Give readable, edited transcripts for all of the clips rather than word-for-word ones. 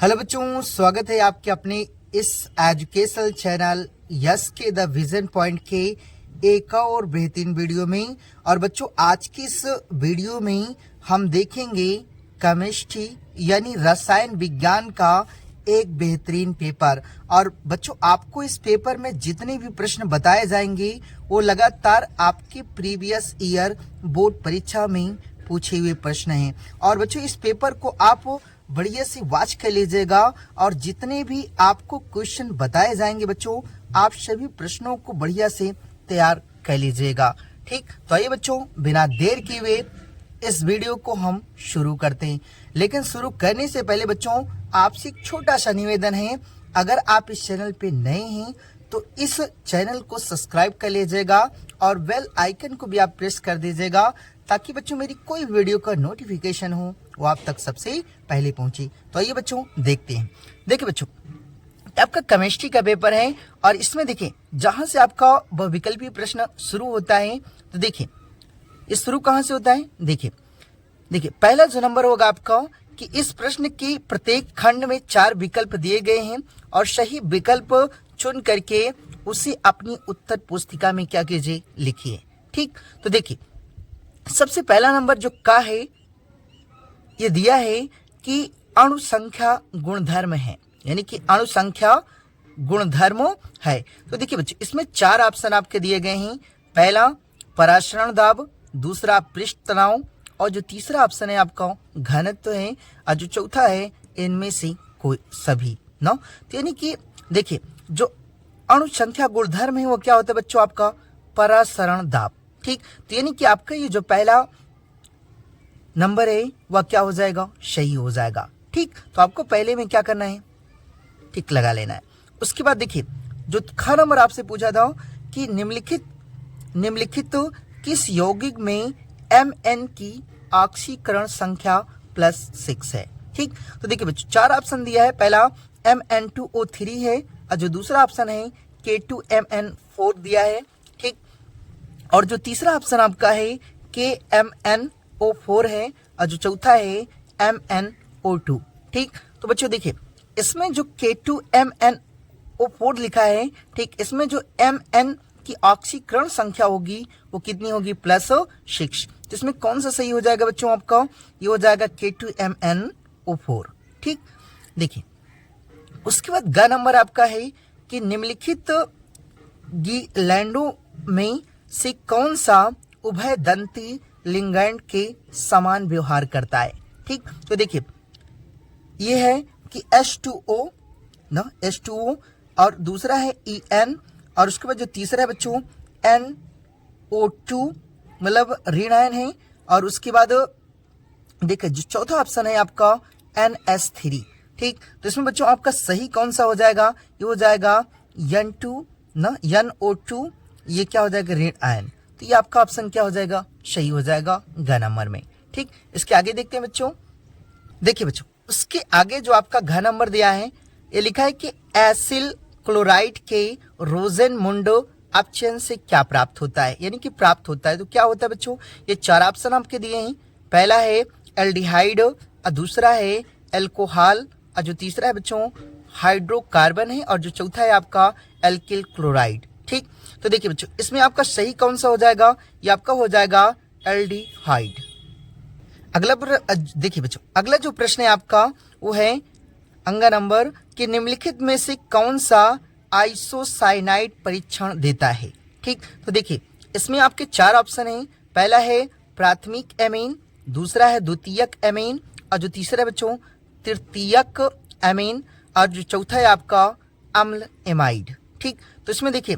Hello बच्चों, स्वागत है आपके अपने इस एजुकेशनल चैनल यस के द विजन पॉइंट के एक और बेहतरीन वीडियो में। और बच्चों, आज की इस वीडियो में हम देखेंगे केमिस्ट्री यानी रसायन विज्ञान का एक बेहतरीन पेपर। और बच्चों, आपको इस पेपर में जितने भी प्रश्न बताए जाएंगे वो लगातार आपके प्रीवियस ईयर बोर्ड परीक्षा में पूछे हुए प्रश्न हैं। और बच्चों, इस पेपर को आप बढ़िया से वॉच कर लीजिएगा और जितने भी आपको क्वेश्चन बताए जाएंगे बच्चों, आप सभी प्रश्नों को बढ़िया से तैयार कर लीजिएगा। ठीक, तो आइए बच्चों, बिना देर किए हुए इस वीडियो को हम शुरू करते हैं। लेकिन शुरू करने से पहले बच्चों, आपसे एक छोटा सा निवेदन है, अगर आप इस चैनल पे नए हैं तो इस चैनल को सब्सक्राइब कर लीजिएगा और बेल आइकन को भी आप प्रेस कर दीजिएगा, ताकि बच्चों मेरी कोई वीडियो का नोटिफिकेशन हो वो आप तक सबसे पहले पहुंचे। तो आइए बच्चों, देखते हैं। देखिए बच्चों, आपका केमिस्ट्री का पेपर है और इसमें देखिए जहां से आपका वह विकल्पीय प्रश्न शुरू होता है, तो देखिए ये शुरू कहां से होता है। देखिए पहला जो नंबर होगा आपका कि इस प्रश्न की प्रत्येक खंड में 4 विकल्प दिए गए हैं और सही विकल्प चुन करके उसे अपनी उत्तर पुस्तिका में क्या कीजिए, लिखिए। ठीक, तो देखिए सबसे पहला नंबर जो का है, ये दिया है कि अणु संख्या गुणधर्म है, यानी कि अणु संख्या गुणधर्म है। तो देखिए बच्चों, इसमें 4 ऑप्शन आपके दिए गए हैं। पहला परासरण दाब, दूसरा पृष्ठ तनाव, और जो तीसरा ऑप्शन है आपका घनत्व है, और जो चौथा है इनमें से कोई सभी ना। तो यानी कि देखिए जो अणु संख्या गुणधर्म है वो क्या होता है बच्चों, आपका परासरण दाब। ठीक, तो यानी कि आपका ये जो पहला नंबर है वह क्या हो जाएगा, सही हो जाएगा। ठीक, तो आपको पहले में क्या करना है, टिक लगा लेना है। उसके बाद देखिए जो ख नंबर आपसे पूछा था कि निम्नलिखित किस यौगिक में Mn की ऑक्सीकरण संख्या +6 है। ठीक, तो देखिए बच्चों 4 ऑप्शन दिया है। पहला Mn2O3 है और जो दूसरा ऑप्शन है K2Mn4 दिया है। ठीक, और जो तीसरा ऑप्शन आपका है KMnO4 है और जो चौथा है MnO2। ठीक, तो बच्चों देखिए इसमें जो K2MnO4 लिखा है, ठीक, इसमें जो Mn की ऑक्सीकरण संख्या होगी वो कितनी होगी, +6। तो इसमें कौन सा सही हो जाएगा बच्चों, आपका ये हो जाएगा K2MnO4। ठीक, देखिए उसके बाद ग नंबर आपका है कि निम्नलिखित गिलैंडों में से कौन सा उभय दंती लिगैंड के समान व्यवहार करता है। ठीक, तो देखिए ये है कि H2O ना, H2O, और दूसरा है En, और उसके बाद जो तीसरा है बच्चों NO2 मतलब ऋण आयन है, और उसके बाद देखिए जो चौथा ऑप्शन है आपका NS3। ठीक, तो इसमें बच्चों आपका सही कौन सा हो जाएगा, ये हो जाएगा N2 ना, NO2, ये क्या हो जाएगा, ऋण आयन। तो ये आपका ऑप्शन क्या हो जाएगा, सही हो जाएगा घ नंबर में। ठीक, इसके आगे देखते हैं बच्चों। देखिए बच्चों उसके आगे जो आपका घ नंबर दिया है, ये लिखा है कि एसिल क्लोराइड के रोजेनमुंड अपचयन से क्या प्राप्त होता है, यानी कि प्राप्त होता है। तो क्या होता है बच्चों, ये 4 ऑप्शन आपके दिए हैं। पहला है एल्डिहाइड, और दूसरा है एल्कोहल, और जो तीसरा है बच्चों हाइड्रोकार्बन है, और जो चौथा है आपका एल्किल क्लोराइड। ठीक, तो देखिए बच्चों इसमें आपका सही कौन सा हो जाएगा, ये आपका हो जाएगा एल्डिहाइड। अगला देखिए बच्चों, अगला जो प्रश्न है आपका वो है अंग नंबर कि निम्नलिखित में से कौन सा आइसोसाइनाइड परीक्षण देता है। ठीक, तो देखिए इसमें आपके 4 ऑप्शन हैं। पहला है प्राथमिक एमीन, दूसरा है द्वितीयक एमीन, और जो तीसरा है बच्चों तृतीयक एमीन, और जो चौथा है आपका अम्ल एमाइड। ठीक, तो इसमें देखिए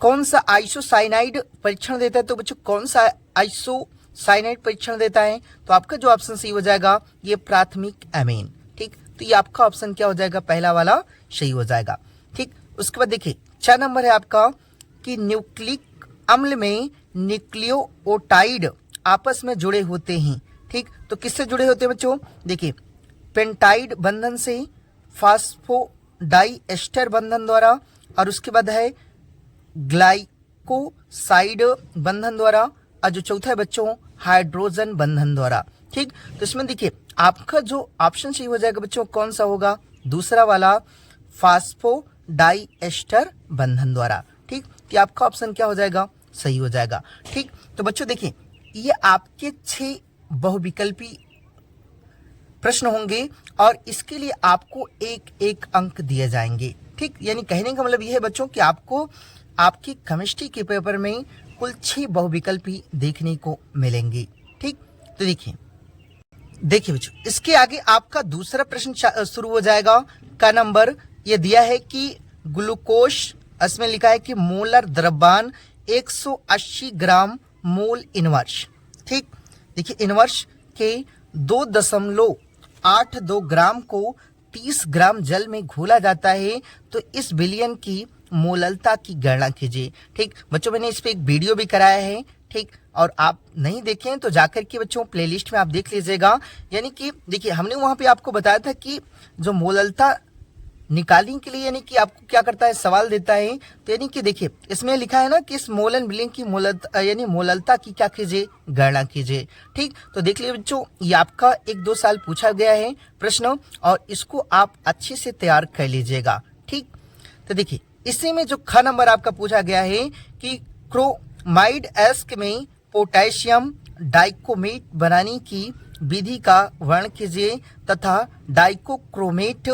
कौन सा आइसोसाइनाइड परीक्षण देता है, तो बच्चों कौन सा आइसोसाइनाइड परीक्षण देता है, तो आपका जो ऑप्शन सही हो जाएगा ये प्राथमिक एमीन। ठीक, तो ये आपका ऑप्शन क्या हो जाएगा, पहला वाला सही हो जाएगा। ठीक, उसके बाद देखिए 6 नंबर है आपका कि न्यूक्लिक अम्ल में न्यूक्लियोटाइड आपस में जुड़े होते हैं। ठीक, तो किससे जुड़े होते हैं बच्चों, देखिए पेंटाइड बंधन से, फास्फोडाइएस्टर बंधन द्वारा, और उसके बाद है ग्लाइकोसाइड बंधन द्वारा, और जो चौथा है बच्चों हाइड्रोजन बंधन द्वारा। ठीक, तो इसमें देखिए आपका जो ऑप्शन सही हो जाएगा बच्चों कौन सा होगा, दूसरा वाला फास्फोडाइएस्टर बंधन द्वारा। ठीक, कि आपका ऑप्शन क्या हो जाएगा, सही हो जाएगा। ठीक, तो बच्चों देखिए ये आपके 6 बहुविकल्पी प्रश्न होंगे और इसके लिए आपको एक एक अंक दिए जाएंगे। ठीक, यानी कहने का मतलब यह है बच्चों कि आपको आपकी केमिस्ट्री के पेपर में कुल 6 बहुविकल्पी देखने को मिलेंगे। ठीक, तो देखिए बच्चों इसके आगे आपका दूसरा प्रश्न शुरू हो जाएगा का नंबर ये दिया है कि ग्लूकोज, इसमें लिखा है कि मोलर द्रव्यमान 180 ग्राम मोल इनवर्स। ठीक, देखिए इनवर्स के 2.82 ग्राम को 30 ग्राम जल में घोला जाता है, तो इस विलयन की मोललता की गणना कीजिए। ठीक बच्चों, मैंने इस पे एक वीडियो भी कराया है। ठीक, और आप नहीं देखें तो जाकर के बच्चों प्लेलिस्ट में आप देख लीजिएगा। यानी कि देखिए हमने वहां पे आपको बताया था कि जो मोललता निकालने के लिए यानी कि आपको क्या करता है, सवाल देता है। तो यानी कि देखिए इसमें लिखा है ना कि इस मोलन विलयन की मोललता यानी मोललता की क्या कीजिए, गणना कीजिए। ठीक, तो देख लीजिए बच्चों ये आपका 1-2 साल पूछा गया है प्रश्न और इसको आप अच्छे से तैयार कर लीजिएगा। ठीक, तो देखिए इसी में जो ख नंबर आपका पूछा गया है कि क्रोमाइड एस्क में पोटेशियम डाइक्रोमेट बनाने की विधि का वर्णन कीजिए तथा डाइक्रोमेट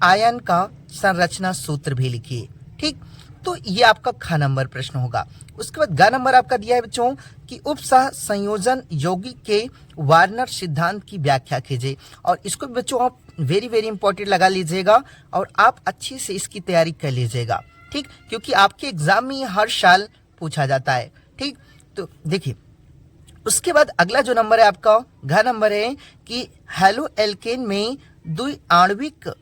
आयन का संरचना सूत्र भी लिखिए। ठीक, तो ये आपका ख नंबर प्रश्न होगा। उसके बाद ग नंबर आपका दिया है बच्चों कि उपसह संयोजन यौगिक के वार्नर सिद्धांत की व्याख्या कीजिए और इसको बच्चों आप वेरी वेरी इंपॉर्टेंट लगा लीजिएगा और आप अच्छे से इसकी तैयारी कर लीजिएगा। ठीक, क्योंकि आपके एग्जाम में ये हर साल पूछा जाता है। ठीक, तो देखिए उसके बाद अगला जो नंबर है आपका घ नंबर है कि हेलो एल्केन में द्विआण्विक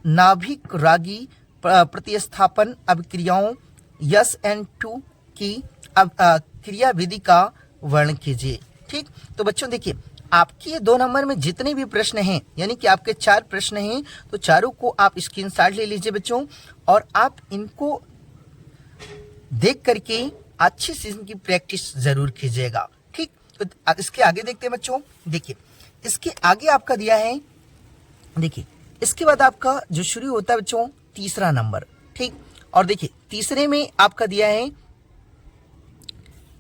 नाभिक रागी प्रतिस्थापन अभिक्रियाओं SN2 की क्रिया विधि का वर्णन कीजिए। ठीक, तो बच्चों देखिए आपके ये 2 नंबर में जितने भी प्रश्न हैं यानी कि आपके 4 प्रश्न हैं, तो चारों को आप स्क्रीनशॉट ले लीजिए बच्चों और आप इनको देख करके अच्छे से इनकी प्रैक्टिस जरूर कीजिएगा। ठीक, तो इसके आगे देखते हैं बच्चों। देखिए इसके आगे आपका दिया है, देखिए इसके बाद आपका जो शुरू होता है बच्चों तीसरा नंबर। ठीक, और देखिए तीसरे में आपका दिया है,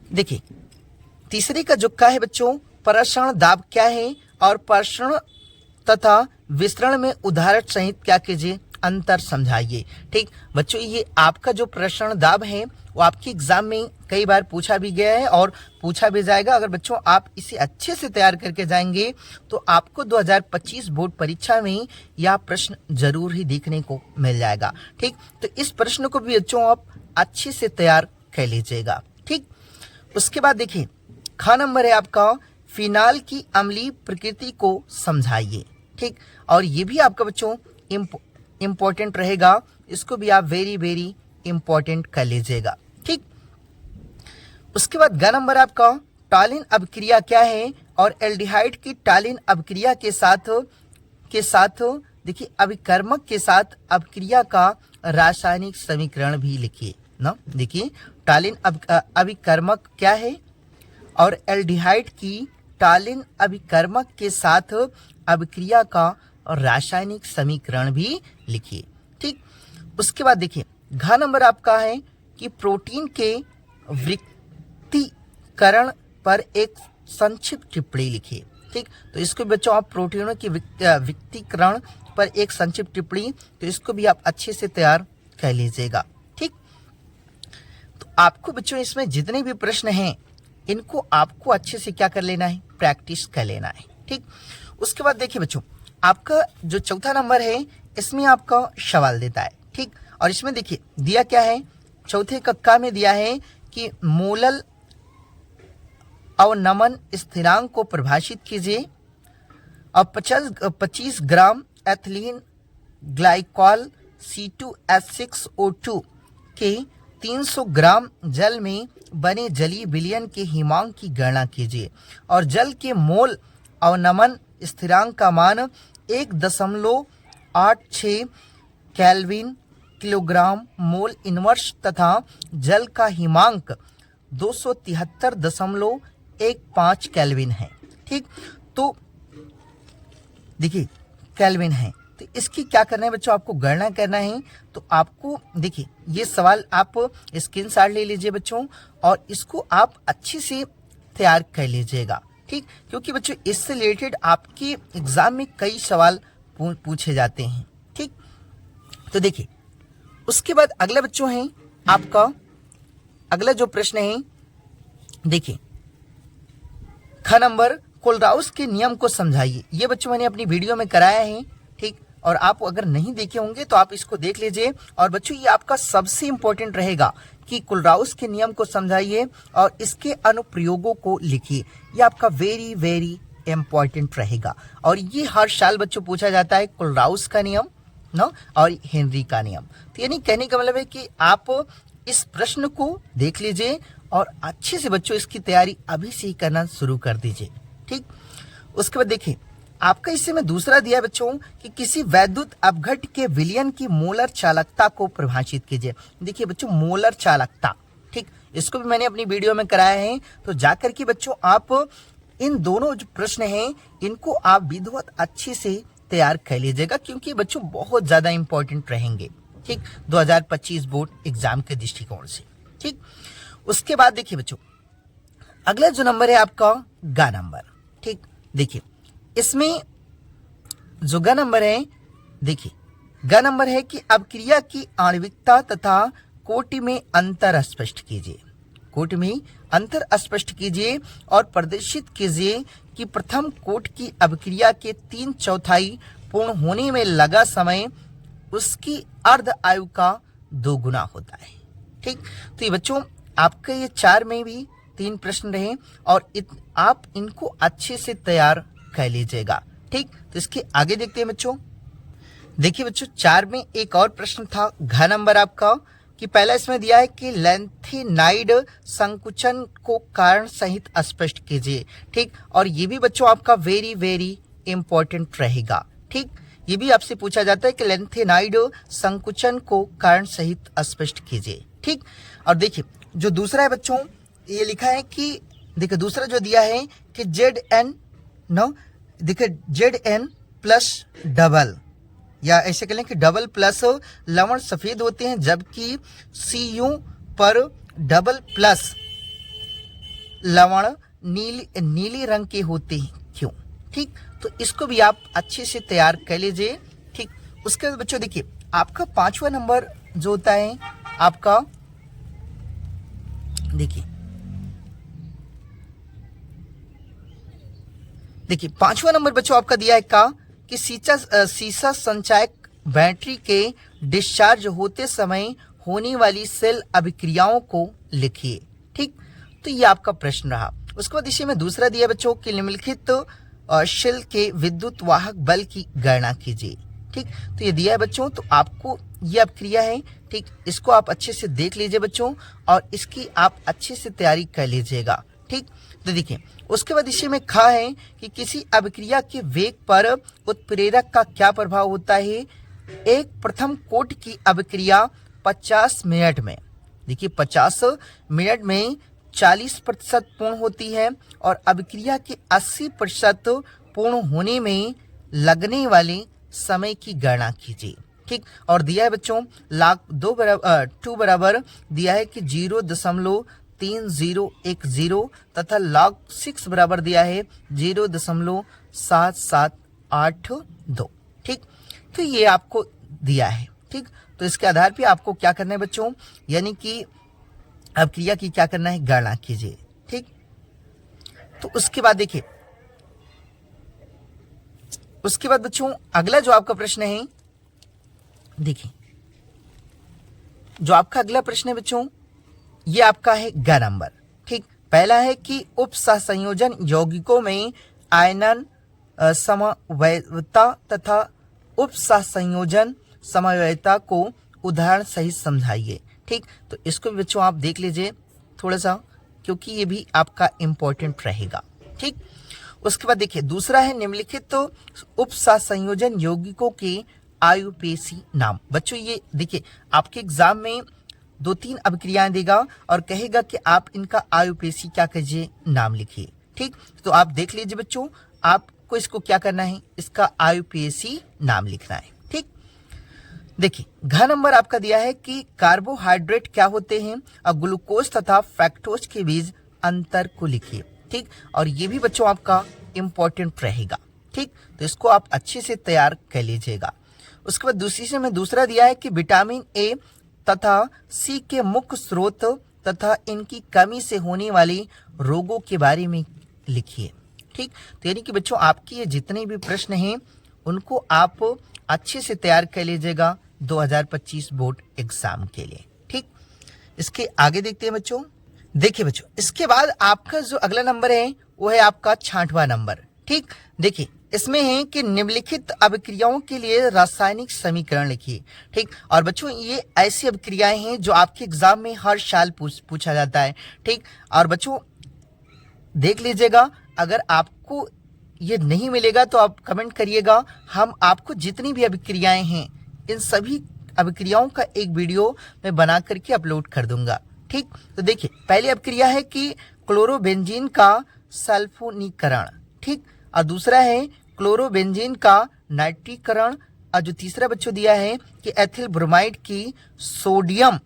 देखिए तीसरे का जो क्या है बच्चों, प्रसरण दाब क्या है और प्रसरण तथा विसरण में उदाहरण सहित क्या कीजिए, अंतर समझाइए। ठीक बच्चों, ये आपका जो प्रसरण दाब है वो आपके एग्जाम में कई बार पूछा भी गया है और पूछा भी जाएगा। अगर बच्चों आप इसे अच्छे से तैयार करके जाएंगे तो आपको 2025 बोर्ड परीक्षा में यह प्रश्न जरूर ही देखने को मिल जाएगा। ठीक, तो इस प्रश्न को भी बच्चों आप अच्छे से तैयार कर लीजिएगा। ठीक, उसके बाद देखिए ख नंबर है आपका फिनाल की अम्लीय प्रकृति को समझाइए। ठीक, और ये भी आपका बच्चों इम्पोर्टेंट रहेगा, इसको भी आप वेरी वेरी इंपॉर्टेंट कर लीजिएगा। ठीक, उसके बाद ग नंबर आपका टालिन अभिक्रिया क्या है और एल्डिहाइड की टालिन अभिक्रिया के साथ देखिए अभिकर्मक के साथ अभिक्रिया का रासायनिक समीकरण भी लिखिए ना। देखिए टालिन अभिकर्मक क्या है और एल्डिहाइड की टालिन अभिकर्मक के साथ अभिक्रिया का रासायनिक समीकरण भी लिखिए। ठीक, उसके बाद देखिए घ नंबर आपका है कि प्रोटीन के विकृतीकरण पर एक संक्षिप्त टिप्पणी लिखिए। ठीक, तो इसको बच्चों आप प्रोटीनों की विकृतीकरण पर एक संक्षिप्त टिप्पणी, तो इसको भी आप अच्छे से तैयार कर लीजिएगा। ठीक, तो आपको बच्चों इसमें जितने भी प्रश्न हैं इनको आपको अच्छे से क्या कर लेना है, प्रैक्टिस कर लेना है। ठीक, उसके बाद देखिए बच्चों आपका जो चौथा नंबर है इसमें आपका सवाल देता है। ठीक, और इसमें देखिए दिया क्या है, चौथे कक्षा में दिया है कि मोलल अवनमन स्थिरांक को परिभाषित कीजिए और 25 ग्राम एथिलीन ग्लाइकॉल C2H6O2 के 300 ग्राम जल में बने जलीय विलयन के हिमांक की गणना कीजिए और जल के मोल अवनमन स्थिरांक का मान 1.86 केल्विन किलोग्राम मोल इनवर्स तथा जल का हिमांक 273.15 केल्विन है। ठीक, तो देखिए केल्विन है। तो इसकी क्या करना है बच्चों, आपको गणना करना है। तो आपको देखिए ये सवाल आप स्क्रीनशॉट ले लीजिए बच्चों, और इसको आप अच्छे से तैयार कर लीजिएगा, ठीक। क्योंकि बच्चों इससे रिलेटेड आपके एग्जाम में कई सवाल पूछे जाते हैं, ठीक। तो देखिए उसके बाद अगला बच्चों है आपका अगला जो प्रश्न है, देखिए ख नंबर, कोलराउस के नियम को समझाइए। ये बच्चों मैंने अपनी वीडियो में कराया है, ठीक। और आप अगर नहीं देखे होंगे तो आप इसको देख लीजिए। और बच्चों ये आपका सबसे इंपॉर्टेंट रहेगा कि कोलराउस के नियम को समझाइए और इसके अनुप्रयोगों को लिखिए। ये आपका वेरी वेरी इंपॉर्टेंट रहेगा। और ये हर साल बच्चों पूछा जाता है, कोलराउस का नियम ना और हेनरी का नियम। तो यानी कहने का मतलब है कि आप इस प्रश्न को देख लीजिए और अच्छे से बच्चों इसकी तैयारी अभी से ही करना शुरू कर दीजिए, ठीक। उसके बाद देखिए आपका इससे में दूसरा दिया है बच्चों कि किसी वैद्युत अपघट के विलयन की मोलर चालकता को परिभाषित कीजिए। देखिए बच्चों मोलर चालकता, ठीक, इसको भी मैंने अपनी वीडियो में कराया है। तो जाकर के बच्चों आप इन दोनों जो प्रश्न हैं इनको आप विधिवत अच्छे से तैयार कर लीजिएगा, क्योंकि बच्चों बहुत ज्यादा इंपॉर्टेंट रहेंगे, ठीक, 2025 बोर्ड एग्जाम के दृष्टिकोण से, ठीक। उसके बाद देखिए बच्चों अगला जो नंबर है आपका ग नंबर, ठीक। देखिए इसमें जो ग नंबर है, देखिए ग नंबर है कि अपक्रिया की आणविकता तथा कोटि में अंतर स्पष्ट कीजिए। कोटि में अंतर स्पष्ट कीजिए और प्रदर्शित कीजिए कि प्रथम कोट की अपक्रिया के 3/4 पूर्ण होने में लगा समय उसकी अर्ध आयु का 2 गुना होता है, ठीक। तो ये बच्चों आपके ये 4 में भी 3 प्रश्न रहे और आप इनको अच्छे से तैयार कर लीजिएगा, ठीक। तो इसके आगे देखते हैं बच्चों। देखिए बच्चों 4 में एक और प्रश्न था घ नंबर आपका, कि पहला इसमें दिया है कि लैंथेनाइड संकुचन को कारण सहित स्पष्ट कीजिए, ठीक। और ये भी बच्चों आपका वेरी वेरी इंपॉर्टेंट रहेगा, ठीक। ये भी आपसे पूछा जाता है कि लैंथेनाइड संकुचन को कारण सहित स्पष्ट कीजिए, ठीक। और देखिए जो दूसरा है बच्चों ये लिखा है कि देखिए दूसरा जो दिया है कि ZN नो, देखिए ZN प्लस डबल, या ऐसे कहें कि डबल प्लस लवण सफेद होते हैं जबकि Cu पर डबल प्लस लवण नीली रंग के होते हैं, क्यों, ठीक। तो इसको भी आप अच्छे से तैयार कर लीजिए, ठीक। उसके बाद बच्चों देखिए आपका 5वां नंबर जो होता है आपका, देखिए 5वां नंबर बच्चों आपका दिया है का कि सीसा संचायक बैटरी के डिस्चार्ज होते समय होने वाली सेल अभिक्रियाओं को लिखिए, ठीक। तो ये आपका प्रश्न रहा। उसके बाद इसी में दूसरा दिया बच्चों कि निम्नलिखित शेल के विद्युत वाहक बल की गणना कीजिए, ठीक। तो ये दिया है बच्चों, तो आपको ये अभिक्रिया है, ठीक। इसको आप अच्छे से देख लीजिए बच्चों और इसकी आप अच्छे से तैयारी कर लीजिएगा, ठीक। तो देखिए उसके बाद इसी में ख है कि किसी अभिक्रिया के वेग पर उत्प्रेरक का क्या प्रभाव होता है। एक प्रथम कोट की अभिक्रिया 50 मिनट में, देखिए 50 मिनट में 40% पूर्ण होती है और अभिक्रिया के 80% पूर्ण होने में लगने वाले समय की गणना कीजिए, ठीक। और दिया है बच्चों log 2 बराबर दिया है कि 0.3010 तथा log 6 बराबर दिया है 0.7782, ठीक। तो ये आपको दिया है, ठीक। तो इसके आधार पे आपको क्या करना है बच्चों, यानी कि अभिक्रिया की क्या करना है, गणना कीजिए, ठीक। तो उसके बाद देखिए उसके बाद बच्चों अगला जो आपका प्रश्न है, देखिए जो आपका अगला प्रश्न है बच्चों ये आपका है ग नंबर, ठीक। पहला है कि उप सहसंयोजन यौगिकों में आयनन समवायता तथा उप सहसंयोजन समवायता को उदाहरण सहित समझाइए, ठीक। तो इसको भी बच्चों आप देख लीजिए थोड़ा सा, क्योंकि ये भी आपका इंपॉर्टेंट रहेगा, ठीक। उसके बाद देखिए दूसरा है निम्नलिखित तो उप सहसंयोजन यौगिकों के आयुपेशी नाम। बच्चों ये देखिए आपके एग्जाम में 2-3 अभिक्रियाएं देगा और कहेगा कि आप इनका आयुपेशी क्या कीजिए, नाम लिखिए, ठीक। तो आप देख लीजिए बच्चों, आप आपको इसको क्या करना है, इसका IUPAC नाम लिखना है। ठीक, देखिए घ नंबर आपका दिया है कि कार्बोहाइड्रेट क्या होते हैं और ग्लूकोज तथा फ्रैक्टोज के बीच अंतर को लिखिए। ठीक, और ये भी बच्चों आपका इंपॉर्टेंट रहेगा। ठीक, तो इसको आप अच्छे से तैयार कर लीजिएगा। उसके बाद दूसरा दिया है कि विटामिन ए तथा सी के मुख्य स्रोत तथा इनकी कमी से होने वाले रोगों के बारे में लिखिए। ठीक, तो यानी कि बच्चों आपके ये जितने भी प्रश्न हैं उनको आप अच्छे से तैयार कर लीजिएगा 2025 बोर्ड एग्जाम के लिए। ठीक, इसके आगे देखते हैं बच्चों। देखिए बच्चों, इसके बाद आपका जो अगला नंबर है वो है आपका 66वां नंबर। ठीक, देखिए इसमें है कि निम्नलिखित अभिक्रियाओं के लिए रासायनिक समीकरण लिखिए। ठीक, और बच्चों ये ऐसी अभिक्रियाएं हैं जो आपके एग्जाम में हर साल पूछा जाता है। ठीक, और बच्चों देख लीजिएगा, अगर आपको ये नहीं मिलेगा तो आप कमेंट करिएगा, हम आपको जितनी भी अभिक्रियाएं हैं इन सभी अभिक्रियाओं का एक वीडियो मैं बना करके अपलोड कर दूंगा। ठीक, तो देखिए पहली अभिक्रिया है कि क्लोरोबेंजीन का सल्फोनीकरण। ठीक, और दूसरा है क्लोरोबेंजीन का नाइट्रीकरण, और जो तीसरा बच्चों दिया है कि एथिल ब्रोमाइड की सोडियम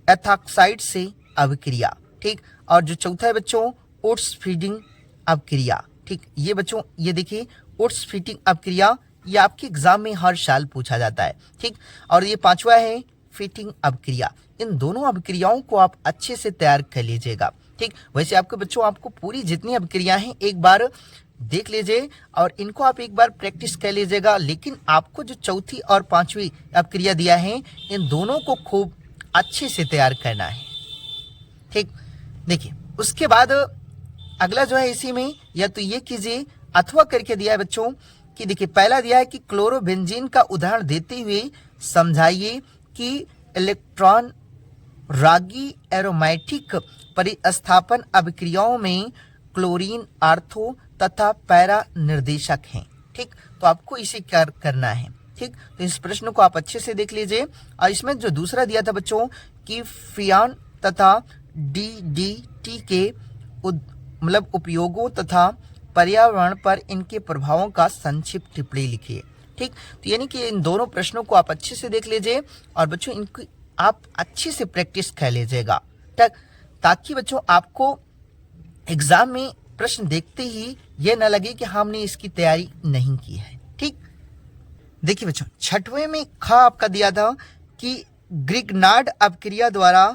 एथॉक्साइड से अभिक्रिया। ठीक, और जो चौथा है बच्चों ओट्स फीडिंग अभिक्रिया। ठीक, ये बच्चों ये देखिए ओट्स फीडिंग अभिक्रिया ये आपके एग्जाम में हर साल पूछा जाता है। ठीक, और ये पांचवा है फीटिंग अभिक्रिया। इन दोनों अभिक्रियाओं को आप अच्छे से तैयार कर लीजिएगा। ठीक, वैसे आपके बच्चों आपको पूरी जितनी अभिक्रिया हैं एक बार देख लीजिए और इनको आप एक बार प्रैक्टिस कर लीजिएगा, लेकिन आपको जो चौथी और पांचवी अभिक्रिया दिया है इन दोनों को खूब अच्छे से तैयार करना है। ठीक, देखिए उसके बाद अगला जो है इसी में या तो ये कीजिए अथवा करके दिया है बच्चों कि देखिए पहला दिया है कि क्लोरोबेंजीन का उदाहरण देते हुए समझाइए कि इलेक्ट्रॉन रागी एरोमेटिक परिस्थापन अभिक्रियाओं में क्लोरीन आर्थो तथा पैरा निर्देशक हैं। ठीक, तो आपको इसे क्या करना है। ठीक, तो इस प्रश्न को आप अच्छे से देख लीजिए। और इसमें जो दूसरा दिया था बच्चों कि फियान तथा DDT के उपयोगों तथा पर्यावरण पर इनके प्रभावों का संक्षिप्त टिप्पणी लिखिए। ठीक, तो यानी कि इन दोनों प्रश्नों को आप अच्छे से देख लीजिए और बच्चों इनकी आप अच्छे से प्रैक्टिस कर लीजिएगा, ताकि बच्चों आपको एग्जाम में प्रश्न देखते ही ये न लगे कि हमने इसकी तैयारी नहीं की है। ठीक, देखिए बच्चों 6वें में ख आपका दिया था कि ग्रिग्नार्ड अभिक्रिया द्वारा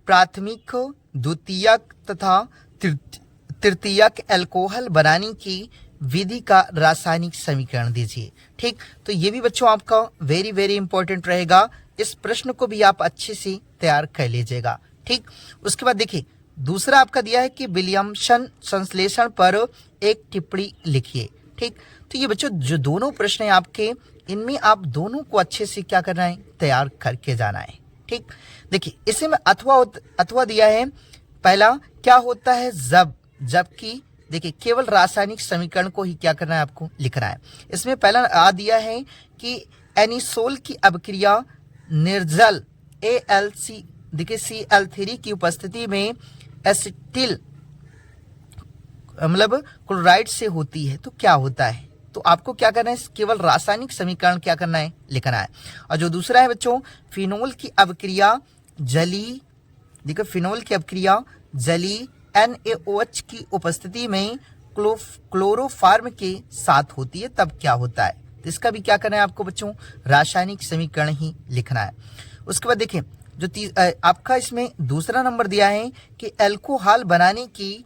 प्राथमिक द्वितीयक तथा तृतीयक अल्कोहल बनाने की विधि का रासायनिक समीकरण दीजिए। ठीक, तो ये भी बच्चों आपका वेरी वेरी इंपॉर्टेंट रहेगा। इस प्रश्न को भी आप अच्छे से तैयार कर लीजिएगा। ठीक, उसके बाद देखिए दूसरा आपका दिया है कि विलियमसन संश्लेषण पर एक टिप्पणी लिखिए। ठीक, तो ये बच्चों जो दोनों प्रश्न हैं आपके इनमें आप दोनों को अच्छे से क्या करना है, तैयार करके जाना है। ठीक, देखिए इसे में अथवा दिया है। पहला क्या होता है जबकि देखिए केवल रासायनिक समीकरण को ही क्या करना है, आपको लिखना है। इसमें पहला आ दिया है कि एनिसोल की अभिक्रिया निर्जल ALC देखिए Cl3 की उपस्थिति में एसिटिल क्लोराइड से होती है, तो क्या होता है, तो आपको क्या करना है, केवल रासायनिक समीकरण क्या करना है, लिखना है। और जो दूसरा है बच्चों फिनोल की अभिक्रिया जली देखिए फिनोल की अभिक्रिया जली NaOH की उपस्थिति में क्लोरोफार्म के साथ होती है, तब क्या होता है, तो इसका भी क्या करना है आपको बच्चों, रासायनिक समीकरण ही लिखना है। उसके बाद देखिए जो आपका इसमें दूसरा नंबर दिया है कि अल्कोहल बनाने की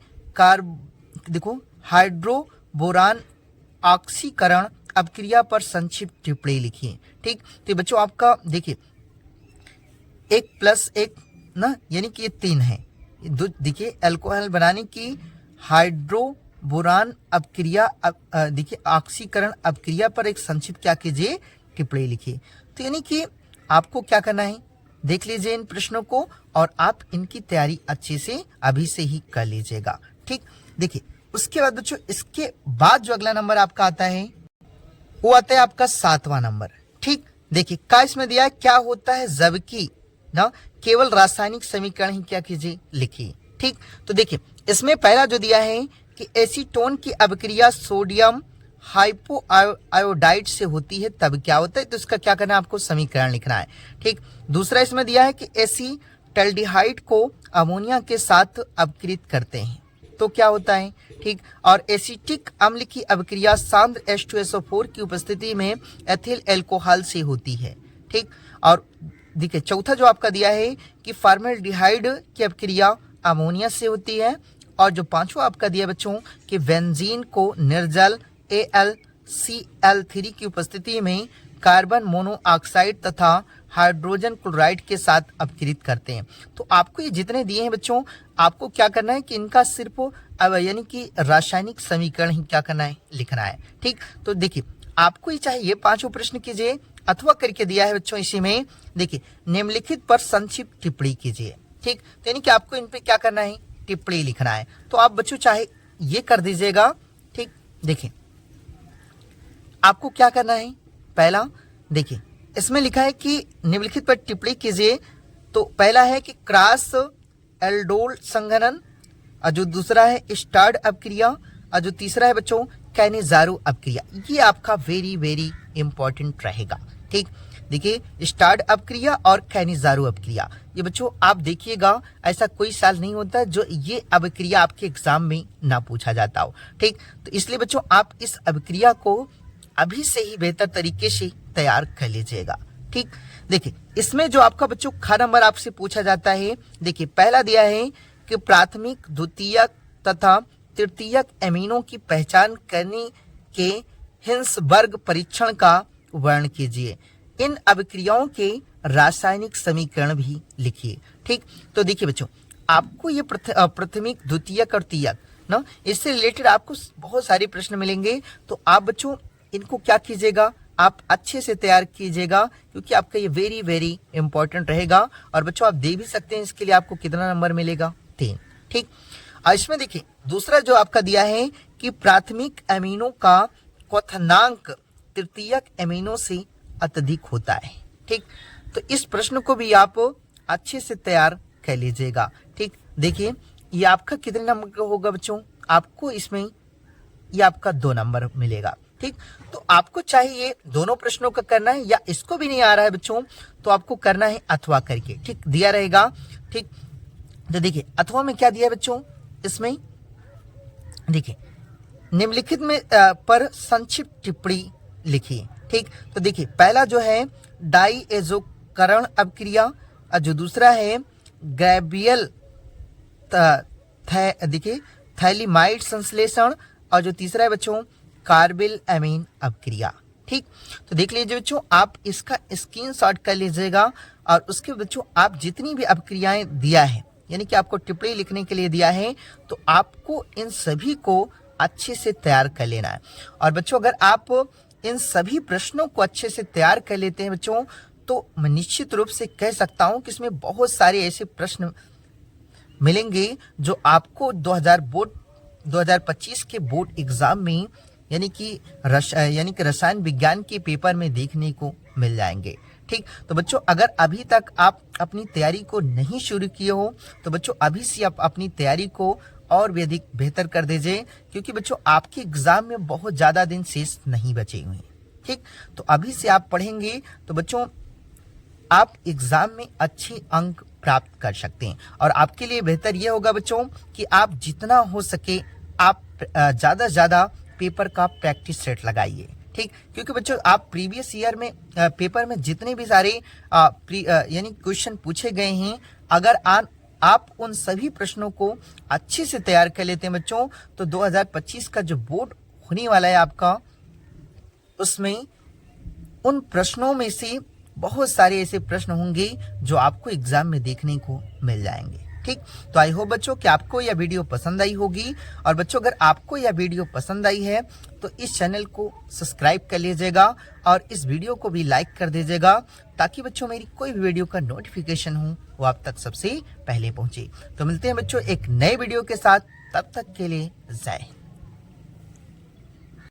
देखो हाइड्रोबोरान ऑक्सीकरण अभिक्रिया पर संक्षिप्त टिप्पणी लिखिए। ठीक, तो बच्चों आपका देखिए 1+1 ना यानी कि ये 3 है। देखिए अल्कोहल बनाने की हाइड्रोबोरान अभिक्रिया देखिए ऑक्सीकरण अभिक्रिया पर एक संक्षिप्त क्या कीजिए, टिप्पणी लिखिए। तो यानी कि आपको क्या करना है, देख लीजिए इन प्रश्नों को और आप इनकी तैयारी अच्छे से अभी से ही कर लीजिएगा। ठीक, देखिए उसके बाद बच्चों इसके बाद जो अगला नंबर आपका आता है वो आता है आपका 7वां नंबर। ठीक, देखिए का इसमें दिया है क्या होता है जबकि ना केवल रासायनिक समीकरण ही क्या कीजिए, लिखिए। ठीक, तो देखिए इसमें पहला जो दिया है कि एसीटोन की अभिक्रिया सोडियम हाइपो आयोडाइड से होती है तब क्या होता है, तो इसका क्या करना है, आपको समीकरण लिखना है। ठीक, दूसरा इसमें दिया है कि एसीटल्डिहाइड को अमोनिया के साथ अपकृत करते हैं तो क्या होता है। ठीक, और एसिटिक अम्ल की अभिक्रिया सांद्र H2SO4 की उपस्थिति में एथिल एल्कोहल से होती है। ठीक, और देखिए चौथा जो आपका दिया है कि फॉर्मेल्डिहाइड की अभिक्रिया अमोनिया से होती है, और जो पांचवा आपका दिया बच्चों कि बेंजीन को निर्जल AlCl3 की उपस्थिति में कार्बन मोनोऑक्साइड तथा हाइड्रोजन क्लोराइड के साथ अपकृत करते हैं। तो आपको ये जितने दिए हैं बच्चों, आपको क्या करना है कि इनका सिर्फ यानी कि रासायनिक समीकरण ही क्या करना है, लिखना है। ठीक, तो देखिए आपको ये चाहे ये पांचों प्रश्न कीजिए अथवा करके दिया है बच्चों इसी में, देखिए निम्नलिखित पर संक्षिप्त टिप्पणी कीजिए। ठीक, तो यानी कि आपको इन पे क्या करना है, टिप्पणी लिखना है। तो आप बच्चों चाहे ये कर दीजिएगा। ठीक, देखिए आपको क्या करना है, पहला देखिए इसमें लिखा है कि निम्नलिखित पर टिप्पणी कीजिए। तो पहला है कि क्रॉस एल्डोल संघनन, और जो दूसरा है स्टार्ड अपक्रिया, और जो तीसरा है बच्चों कैनिजारो अपक्रिया। ये आपका वेरी वेरी इंपॉर्टेंट रहेगा। ठीक, देखिए स्टार्ड अपक्रिया और कैनिजारो अपक्रिया, ये बच्चों आप देखिएगा ऐसा कोई साल नहीं होता जो ये अपक्रिया आपके एग्जाम में ना पूछा जाता हो। ठीक, तो इसलिए बच्चों आप इस अपक्रिया को अभी से ही बेहतर तरीके से तैयार कर लीजिएगा। ठीक, देखिए इसमें जो आपका बच्चों ख नंबर आपसे पूछा जाता है, देखिए पहला दिया है कि प्राथमिक द्वितीयक तथा तृतीयक एमिनो की पहचान करने के हिंसबर्ग परीक्षण का वर्णन कीजिए। इन अभिक्रियाओं के रासायनिक समीकरण भी लिखिए। ठीक, तो देखिए बच्चों आपको ये प्राथमिक द्वितीयक और तृतीयक ना, इससे रिलेटेड आपको बहुत सारे प्रश्न मिलेंगे। तो आप बच्चों इनको क्या कीजिएगा, आप अच्छे से तैयार कीजिएगा, क्योंकि आपका ये वेरी वेरी इंपॉर्टेंट रहेगा। और बच्चों आप दे भी सकते हैं, इसके लिए आपको कितना नंबर मिलेगा, 3। ठीक, और इसमें देखिए दूसरा जो आपका दिया है कि प्राथमिक एमिनो का क्वथनांक तृतीयक एमिनो से अत्यधिक होता है। ठीक, तो इस प्रश्न को भी आप अच्छे से तैयार कर लीजिएगा। ठीक, देखिए ये आपका कितने नंबर का होगा बच्चों, आपको इसमें ये आपका 2 नंबर मिलेगा। ठीक, तो आपको चाहिए दोनों प्रश्नों का करना है, या इसको भी नहीं आ रहा है बच्चों तो आपको करना है अथवा करके। ठीक, दिया रहेगा। ठीक, तो देखिए अथवा में क्या दिया है बच्चों, इसमें देखिए निम्नलिखित में पर संक्षिप्त टिप्पणी लिखिए। ठीक, तो देखिए पहला जो है डाईएजोकरण अपक्रिया, और जो दूसरा है ग्रेबियल देखिए थैलिमाइड संश्लेषण, और जो तीसरा है बच्चों कार्बिल एमीन अपक्रिया। ठीक, तो देख लीजिए बच्चों आप इसका स्क्रीनशॉट कर लीजिएगा, और उसके बच्चों आप जितनी भी अपक्रियाएं दिया है यानी कि आपको टिप्पणी लिखने के लिए दिया है, तो आपको इन सभी को अच्छे से तैयार कर लेना है। और बच्चों अगर आप इन सभी प्रश्नों को अच्छे से तैयार कर लेते हैं बच्चों, तो मैं निश्चित रूप से कह सकता हूं कि इसमें बहुत सारे ऐसे प्रश्न मिलेंगे जो आपको 2025 के बोर्ड एग्जाम में यानी कि रसायन विज्ञान के पेपर में देखने को मिल जाएंगे। ठीक, तो बच्चों अगर अभी तक आप अपनी तैयारी को नहीं शुरू किए हो, तो बच्चों अभी से आप अपनी तैयारी को और भी अधिक बेहतर कर दीजिए, क्योंकि बच्चों आपके एग्जाम में बहुत ज़्यादा दिन शेष नहीं बचे हुए हैं। ठीक, तो अभी से आप पढ़ेंगे तो बच्चों आप एग्जाम में अच्छे अंक प्राप्त कर सकते हैं। और आपके लिए बेहतर यह होगा बच्चों कि आप जितना हो सके आप ज़्यादा से ज़्यादा पेपर का प्रैक्टिस सेट लगाइए। ठीक, क्योंकि बच्चों आप प्रीवियस ईयर में पेपर में जितने भी सारे यानी क्वेश्चन पूछे गए हैं, अगर आप उन सभी प्रश्नों को अच्छे से तैयार कर लेते हैं बच्चों, तो 2025 का जो बोर्ड होने वाला है आपका, उसमें उन प्रश्नों में से बहुत सारे ऐसे प्रश्न होंगे जो आपको एग्जाम में देखने को मिल जाएंगे। ठीक, तो आई होप बच्चों कि आपको यह वीडियो पसंद आई होगी। और बच्चों अगर आपको यह वीडियो पसंद आई है तो इस चैनल को सब्सक्राइब कर लीजिएगा और इस वीडियो को भी लाइक कर दीजिएगा, ताकि बच्चों मेरी कोई भी वीडियो का नोटिफिकेशन हो वो आप तक सबसे पहले पहुंचे। तो मिलते हैं बच्चों एक नए वीडियो के साथ, तब तक के लिए जय हिंद।